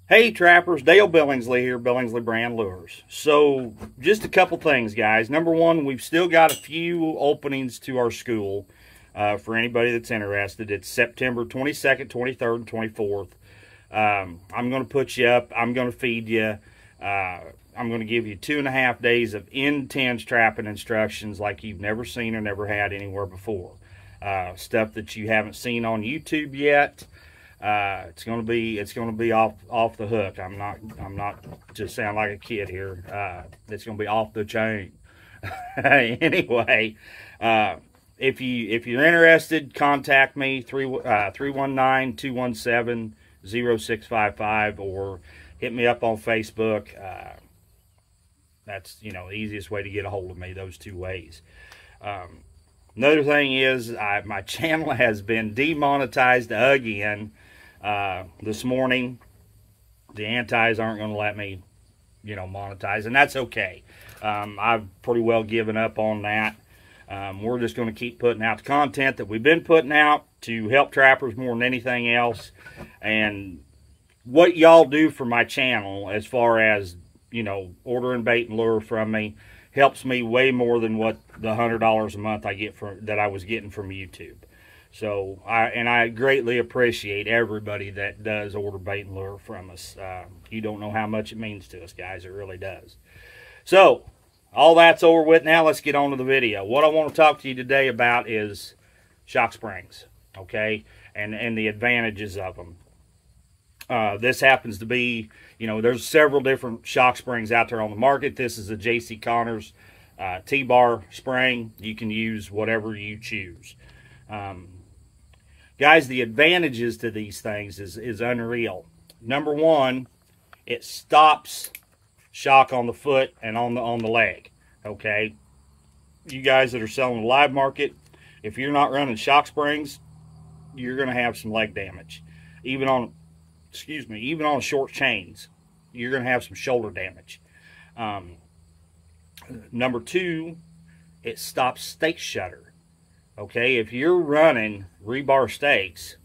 Hey trappers, Dale Billingsley here, Billingsley Brand Lures. So just a couple things, guys. Number one, we've still got a few openings to our school for anybody that's interested. It's September 22nd, 23rd, and 24th. I'm going to put you up. I'm going to feed you. I'm going to give you 2.5 days of intense trapping instructions like you've never seen or never had anywhere before. Stuff that you haven't seen on YouTube yet. It's gonna be off the hook. I'm not just sound like a kid here. It's gonna be off the chain. Anyway, if you're interested, contact me 319-217-0655 or hit me up on Facebook. That's the easiest way to get a hold of me. Those two ways. Another thing is my channel has been demonetized again. This morning, the antis aren't going to let me, monetize, and that's okay. I've pretty well given up on that. We're just going to keep putting out the content that we've been putting out to help trappers more than anything else. And what y'all do for my channel, as far as, ordering bait and lure from me, helps me way more than what the $100 a month I get that I was getting from YouTube. So, I greatly appreciate everybody that does order bait and lure from us. You don't know how much it means to us, guys. It really does. So, all that's over with now. Let's get on to the video. What I want to talk to you today about is shock springs, okay, and the advantages of them. This happens to be, there's several different shock springs out there on the market. This is a J.C. Connors T-bar spring. You can use whatever you choose. Guys, the advantages to these things is unreal. Number one, it stops shock on the foot and on the leg. Okay, you guys that are selling the live market, if you're not running shock springs, you're going to have some leg damage. Even on short chains, you're going to have some shoulder damage. Number two, it stops stake shutter. Okay, if you're running rebar stakes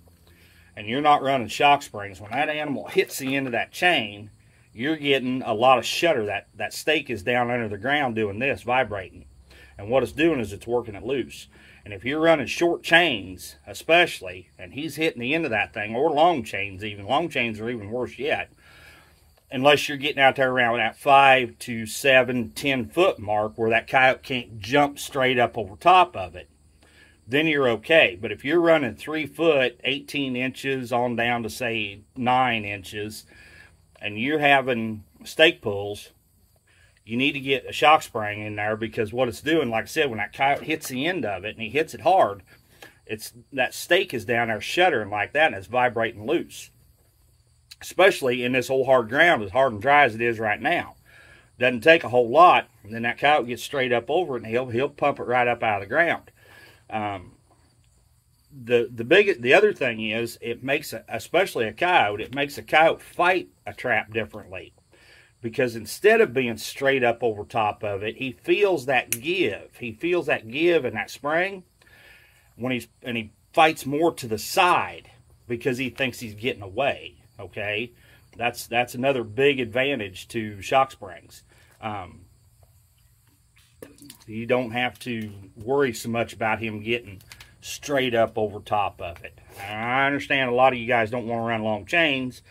and you're not running shock springs, when that animal hits the end of that chain, you're getting a lot of shudder. That stake is down under the ground doing this, vibrating. And what it's doing is it's working it loose. And if you're running short chains, especially, and he's hitting the end of that thing, or long chains even, long chains are even worse yet, unless you're getting out there around that 5 to 7, 10 foot mark where that coyote can't jump straight up over top of it, then you're okay. But if you're running 3 foot, 18 inches on down to say 9 inches, and you're having stake pulls, you need to get a shock spring in there, because what it's doing, like I said, when that coyote hits the end of it and he hits it hard, that stake is down there shuddering like that, and it's vibrating loose. Especially in this old hard ground, as hard and dry as it is right now. Doesn't take a whole lot, and then that coyote gets straight up over it, and he'll pump it right up out of the ground. The other thing is, it makes especially a coyote, it makes a coyote fight a trap differently, because instead of being straight up over top of it, he feels that give. He feels that give in that spring when he fights more to the side because he thinks he's getting away. Okay, that's another big advantage to shock springs. You don't have to worry so much about him getting straight up over top of it. I understand a lot of you guys don't want to run long chains,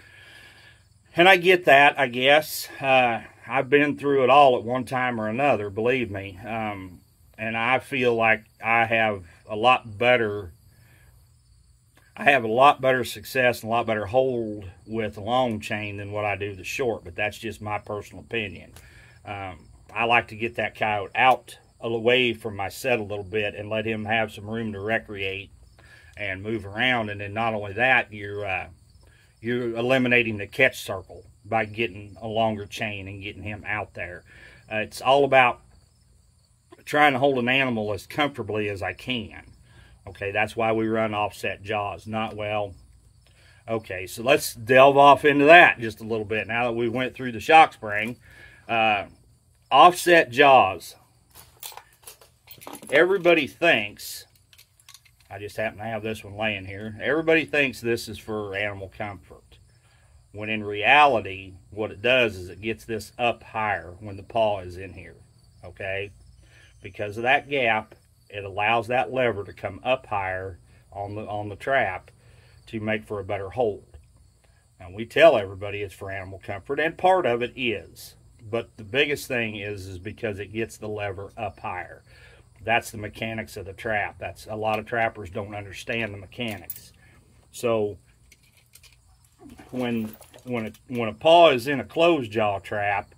and I get that, I guess. I've been through it all at one time or another, believe me, and I feel like I have a lot better success and a lot better hold with a long chain than what I do the short, but that's just my personal opinion. I like to get that coyote out away from my set a little bit and let him have some room to recreate and move around. And then not only that, you're eliminating the catch circle by getting a longer chain and getting him out there. It's all about trying to hold an animal as comfortably as I can. Okay, that's why we run offset jaws. Okay, so let's delve off into that just a little bit now that we went through the shock spring. Offset jaws. Everybody thinks, I just happen to have this one laying here, everybody thinks this is for animal comfort. when in reality, what it does is it gets this up higher when the paw is in here, okay? Because of that gap, it allows that lever to come up higher on the trap to make for a better hold. Now, we tell everybody it's for animal comfort, and part of it is. But the biggest thing is because it gets the lever up higher. That's the mechanics of the trap. That's a lot of trappers don't understand the mechanics. So when a paw is in a closed jaw trap,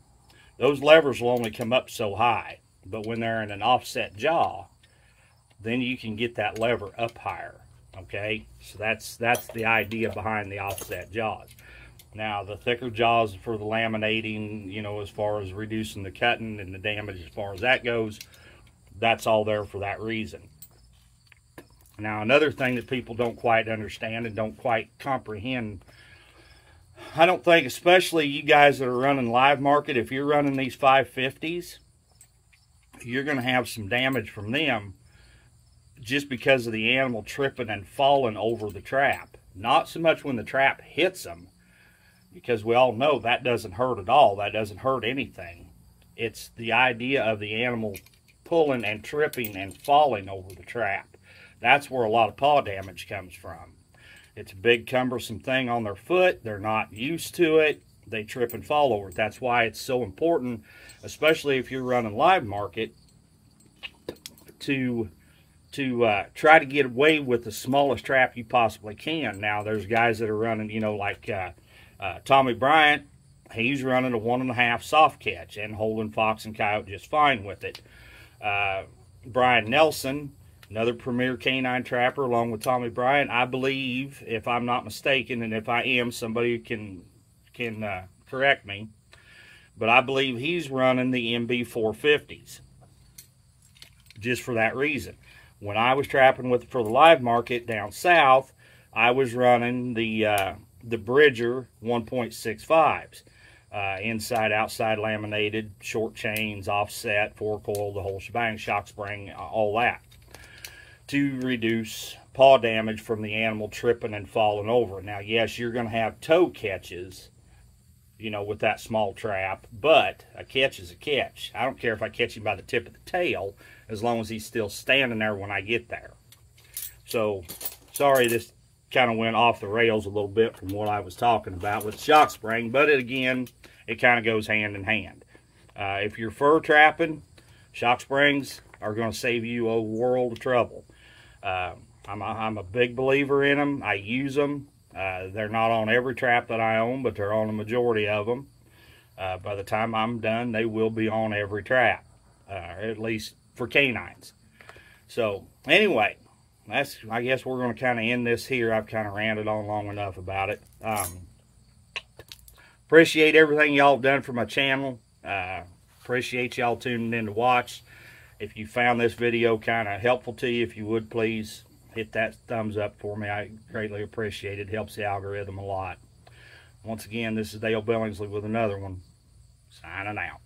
those levers will only come up so high. But when they're in an offset jaw, then you can get that lever up higher. Okay, so that's the idea behind the offset jaws. Now, the thicker jaws for the laminating, you know, as far as reducing the cutting and the damage as far as that goes, that's all there for that reason. Now, another thing that people don't quite understand and don't quite comprehend, I don't think, especially you guys that are running live market, if you're running these 550s, you're going to have some damage from them just because of the animal tripping and falling over the trap. Not so much when the trap hits them, because we all know that doesn't hurt at all. That doesn't hurt anything. It's the idea of the animal pulling and tripping and falling over the trap. That's where a lot of paw damage comes from. It's a big cumbersome thing on their foot. They're not used to it. They trip and fall over it. That's why it's so important, especially if you're running live market, to try to get away with the smallest trap you possibly can. Now, there's guys that are running, you know, like Tommy Bryant. He's running a 1.5 soft catch and holding fox and coyote just fine with it. Brian Nelson, another premier canine trapper, along with Tommy Bryant, I believe, if I'm not mistaken, and if I am, somebody can correct me, but I believe he's running the MB 450s just for that reason. When I was trapping for the live market down south, I was running the Bridger 1.65s, inside, outside laminated, short chains, offset, 4-coil, the whole shebang, shock spring, all that, to reduce paw damage from the animal tripping and falling over. Now, yes, you're going to have toe catches, you know, with that small trap, but a catch is a catch. I don't care if I catch him by the tip of the tail, as long as he's still standing there when I get there. So, sorry this kind of went off the rails a little bit from what I was talking about with shock spring, but again, it kind of goes hand in hand. If you're fur trapping, shock springs are going to save you a world of trouble. I'm a big believer in them. I use them. They're not on every trap that I own, but they're on a majority of them. By the time I'm done, they will be on every trap, at least for canines. So anyway, I guess we're going to kind of end this here. I've kind of ranted on long enough about it. Appreciate everything y'all have done for my channel. Appreciate y'all tuning in to watch. If you found this video kind of helpful to you, if you would please hit that thumbs up for me. I greatly appreciate it. It helps the algorithm a lot. Once again, this is Dale Billingsley with another one. Signing out.